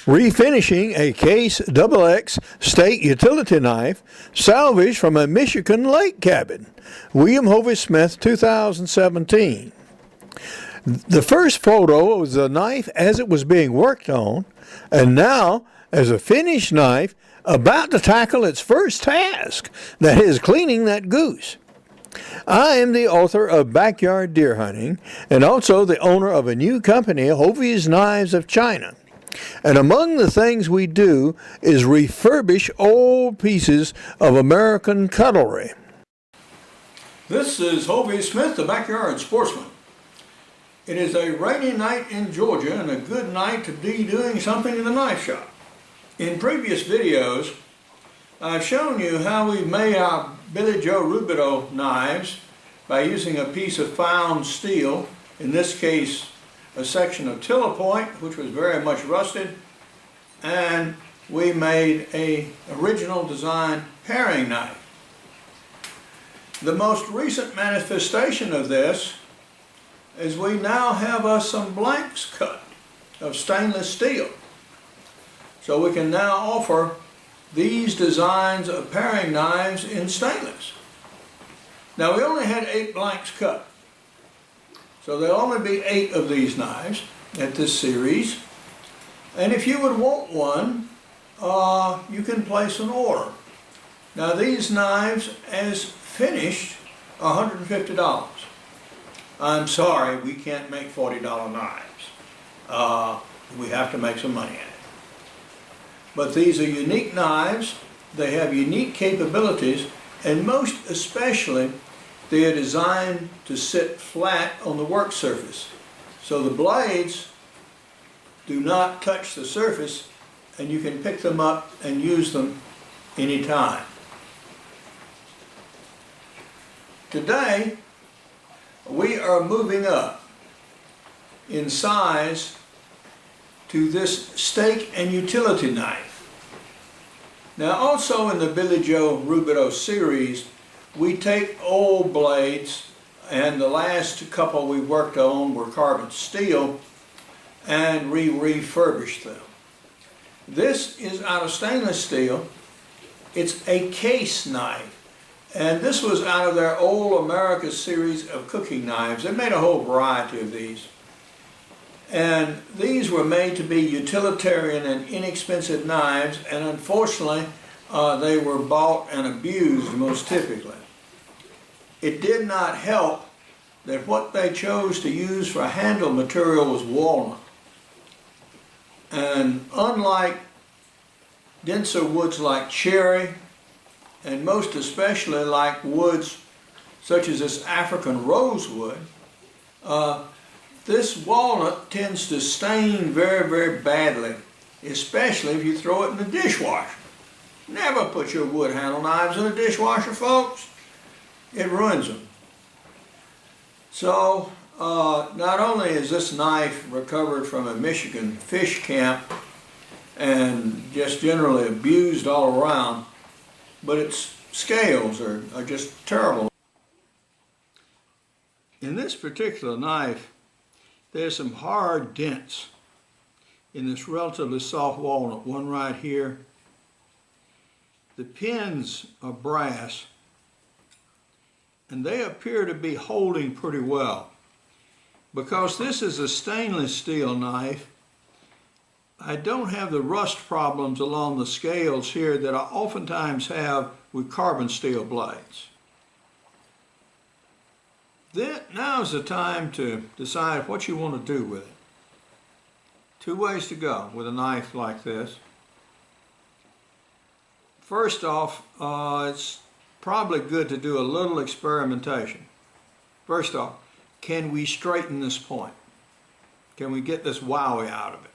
Refinishing a Case XX State Utility Knife salvaged from a Michigan lake cabin. William Hovey Smith, 2017. The first photo was the knife as it was being worked on, and now as a finished knife about to tackle its first task, that is cleaning that goose. I am the author of Backyard Deer Hunting and also the owner of a new company, Hovey's Knives of China. And among the things we do is refurbish old pieces of American cutlery. This is Hovey Smith, the Backyard Sportsman. It is a rainy night in Georgia and a good night to be doing something in the knife shop. In previous videos, I've shown you how we've made our Billy Joe Rubidoux knives by using a piece of found steel, in this case a section of tiller point which was very much rusted, and we made a original design paring knife. The most recent manifestation of this is we now have us some blanks cut of stainless steel. So we can now offer these designs of paring knives in stainless. Now we only had 8 blanks cut. So there'll only be 8 of these knives at this series. And if you would want one, you can place an order. Now these knives as finished are $150. I'm sorry, we can't make $40 knives. We have to make some money at it. But these are unique knives, they have unique capabilities, and most especially they are designed to sit flat on the work surface. So the blades do not touch the surface and you can pick them up and use them anytime. Today we are moving up in size to this stake and utility knife. Now also in the Billy Joe Rubidoux series, we take old blades, and the last couple we worked on were carbon steel, and we refurbish them. This is out of stainless steel. It's a case knife, and this was out of their Old America series of cooking knives. They made a whole variety of these. And these were made to be utilitarian and inexpensive knives, and unfortunately they were bought and abused most typically. It did not help that what they chose to use for handle material was walnut. And unlike denser woods like cherry, and most especially like woods such as this African rosewood, this walnut tends to stain very, very badly, especially if you throw it in the dishwasher. Never put your wood handle knives in a dishwasher, folks. It ruins them. So, not only is this knife recovered from a Michigan fish camp and just generally abused all around, but its scales are just terrible. In this particular knife, there's some hard dents in this relatively soft walnut, one right here. The pins are brass, and they appear to be holding pretty well. Because this is a stainless steel knife, I don't have the rust problems along the scales here that I oftentimes have with carbon steel blades. Now is the time to decide what you want to do with it. 2 ways to go with a knife like this. First off, it's probably good to do a little experimentation. First off, can we straighten this point? Can we get this wowie out of it?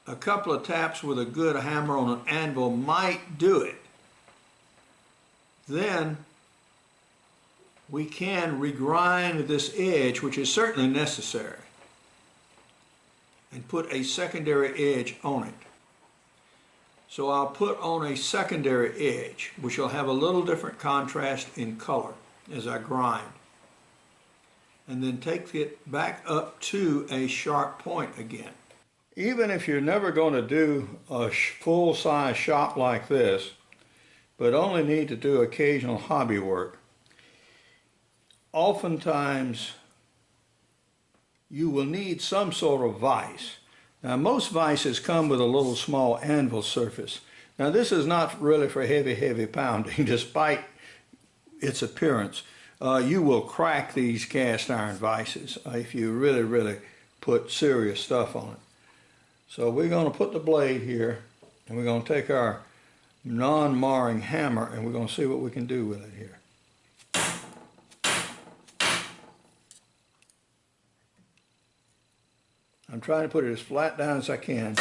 A couple of taps with a good hammer on an anvil might do it. Then we can regrind this edge, which is certainly necessary, and put a secondary edge on it. So I'll put on a secondary edge, which will have a little different contrast in color as I grind. And then take it back up to a sharp point again. Even if you're never going to do a full-size shop like this, but only need to do occasional hobby work, oftentimes you will need some sort of vise. Now most vices come with a little small anvil surface. Now this is not really for heavy pounding, despite its appearance. You will crack these cast iron vices if you really put serious stuff on it. So we're going to put the blade here, and we're going to take our non-marring hammer, and we're going to see what we can do with it here. I'm trying to put it as flat down as I can.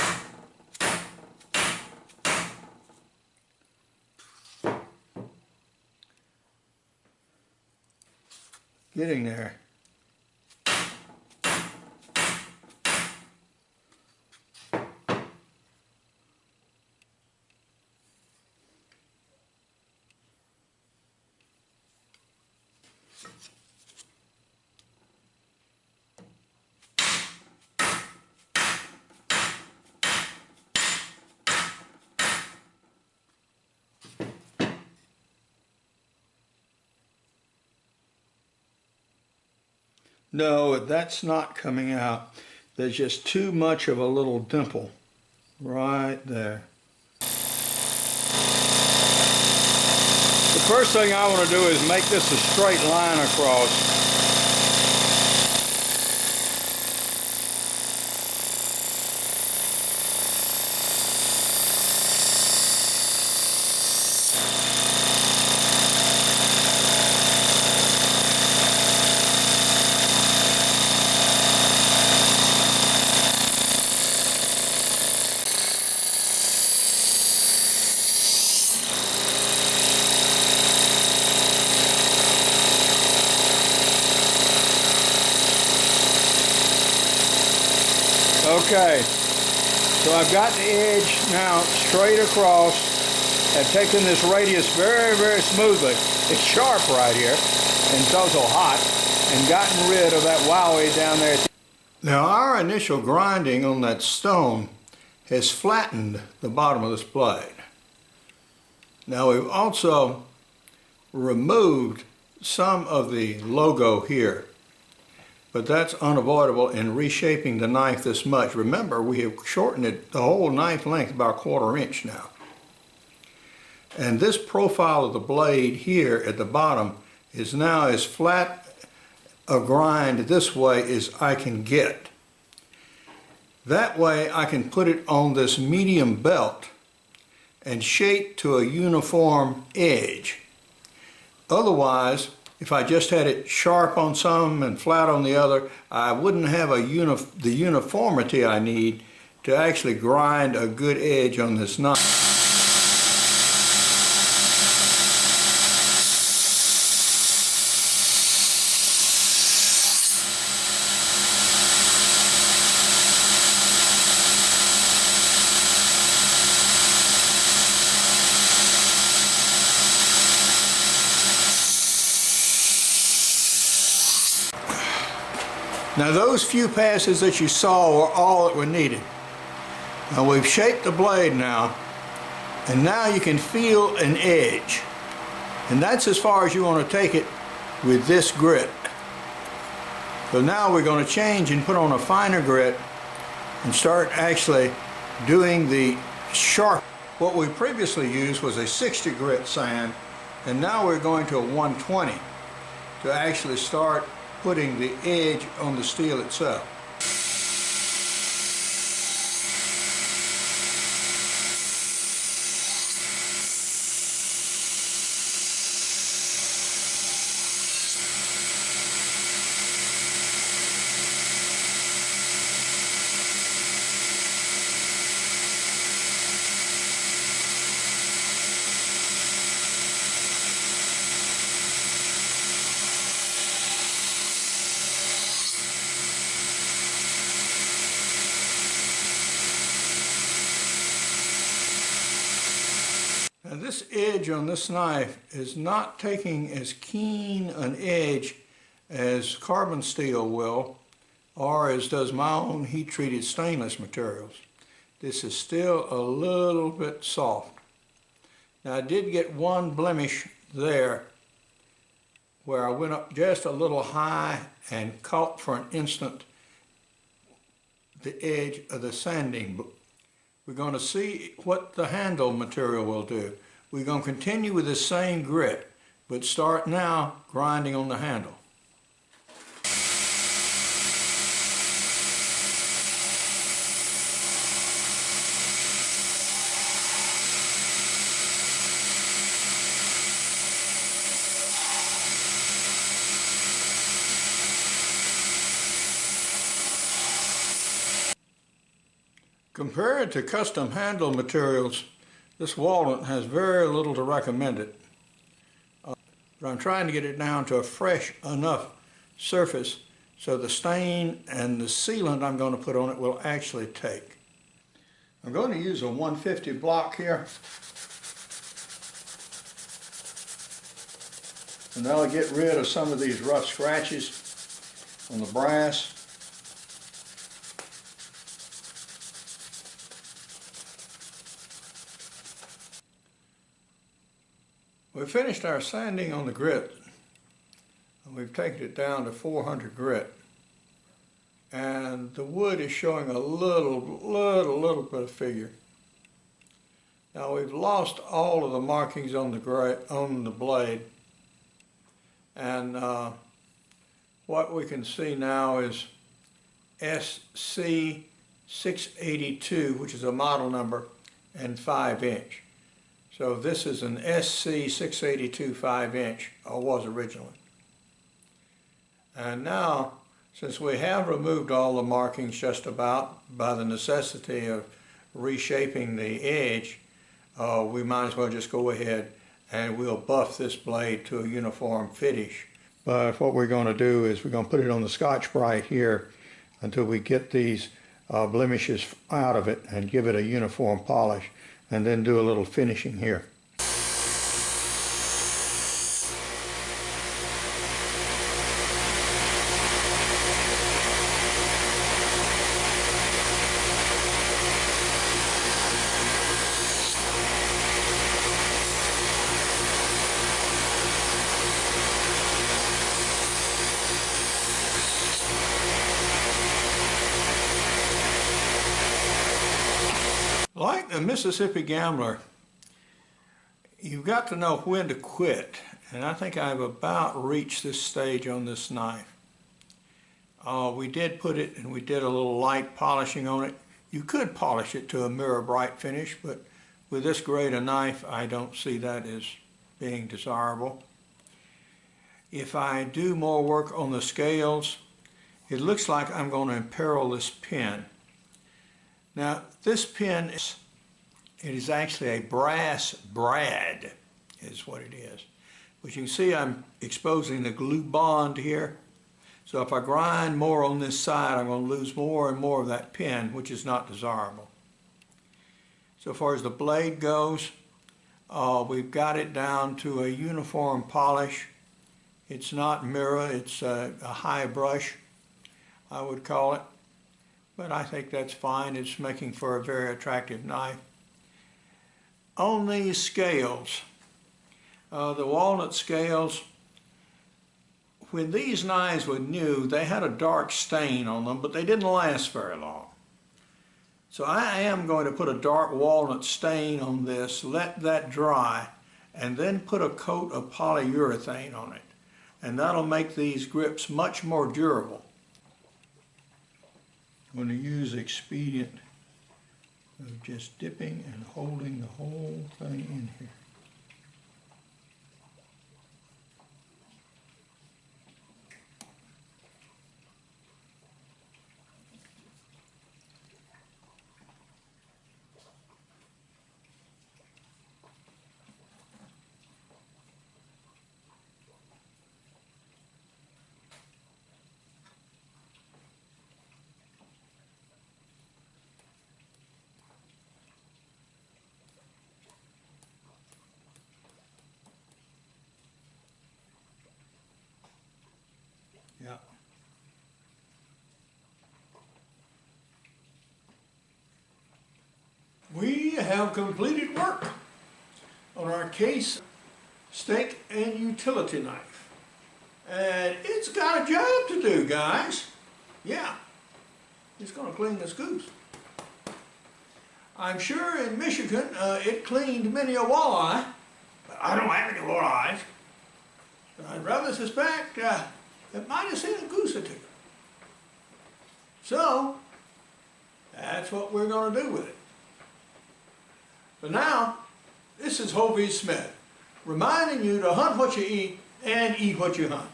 Getting there. No, that's not coming out. There's just too much of a little dimple right there. The first thing I want to do is make this a straight line across. Okay, so I've got the edge now straight across. I've taken this radius very smoothly. It's sharp right here, and it's also hot, and gotten rid of that wowie down there. Now our initial grinding on that stone has flattened the bottom of this blade. Now we've also removed some of the logo here. But that's unavoidable in reshaping the knife this much. Remember, we have shortened it the whole knife length about 1/4 inch now. And this profile of the blade here at the bottom is now as flat a grind this way as I can get. That way I can put it on this medium belt and shape to a uniform edge. Otherwise, if I just had it sharp on some and flat on the other, I wouldn't have the uniformity I need to actually grind a good edge on this knife. Now those few passes that you saw were all that were needed. Now we've shaped the blade now, and now you can feel an edge. And that's as far as you want to take it with this grit. So now we're going to change and put on a finer grit and start actually doing the sharp. What we previously used was a 60 grit sand, and now we're going to a 120 to actually start putting the edge on the steel itself. Now this edge on this knife is not taking as keen an edge as carbon steel will, or as does my own heat-treated stainless materials. This is still a little bit soft. Now I did get one blemish there where I went up just a little high and caught for an instant the edge of the sanding. We're going to see what the handle material will do. We're going to continue with the same grit, but start now grinding on the handle. Compared to custom handle materials, this walnut has very little to recommend it. But I'm trying to get it down to a fresh enough surface so the stain and the sealant I'm going to put on it will actually take. I'm going to use a 150 block here, and that'll get rid of some of these rough scratches on the brass. We finished our sanding on the grit, and we've taken it down to 400 grit. And the wood is showing a little bit of figure. Now we've lost all of the markings on the blade, and what we can see now is SC 682, which is a model number, and 5-inch. So this is an SC 682 5-inch, or was originally. And now, since we have removed all the markings just about by the necessity of reshaping the edge, we might as well just go ahead and we'll buff this blade to a uniform finish. But what we're going to do is we're going to put it on the Scotch-Brite here until we get these blemishes out of it and give it a uniform polish, and then do a little finishing here. Like the Mississippi Gambler, you've got to know when to quit, and I think I've about reached this stage on this knife. We did put it, and we did a little light polishing on it. You could polish it to a mirror bright finish, but with this grade of knife, I don't see that as being desirable. If I do more work on the scales, it looks like I'm going to imperil this pen. Now, this pen is actually a brass brad, is what it is. But you can see I'm exposing the glue bond here. So if I grind more on this side, I'm going to lose more and more of that pen, which is not desirable. So far as the blade goes, we've got it down to a uniform polish. It's not mirror, it's a high brush, I would call it. But I think that's fine. It's making for a very attractive knife. On these scales, the walnut scales, when these knives were new, they had a dark stain on them, but they didn't last very long. So I am going to put a dark walnut stain on this, let that dry, and then put a coat of polyurethane on it. And that'll make these grips much more durable. I'm going to use the expedient of just dipping and holding the whole thing in here. have completed work on our case steak and utility knife. And it's got a job to do, guys. Yeah, it's going to clean the scoops. I'm sure in Michigan it cleaned many a walleye, but I don't have any walleyes. But I'd rather suspect it might have seen a goose or two. So, that's what we're going to do with it. But now, this is Hovey Smith, reminding you to hunt what you eat and eat what you hunt.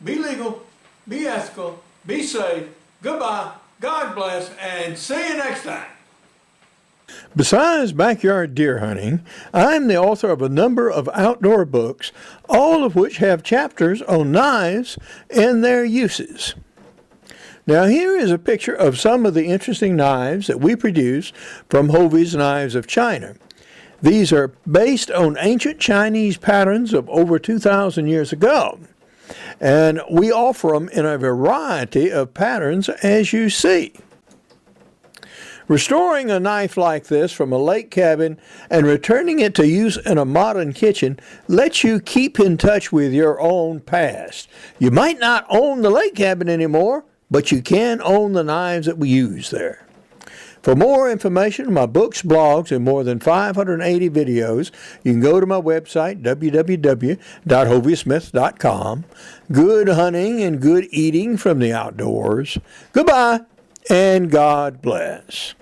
Be legal, be ethical, be safe, goodbye, God bless, and see you next time. Besides backyard deer hunting, I'm the author of a number of outdoor books, all of which have chapters on knives and their uses. Now here is a picture of some of the interesting knives that we produce from Hovey's Knives of China. These are based on ancient Chinese patterns of over 2,000 years ago, and we offer them in a variety of patterns as you see. Restoring a knife like this from a lake cabin and returning it to use in a modern kitchen lets you keep in touch with your own past. You might not own the lake cabin anymore, but you can own the knives that we use there. For more information, my books, blogs, and more than 580 videos, you can go to my website, www.hoveysmith.com. Good hunting and good eating from the outdoors. Goodbye, and God bless.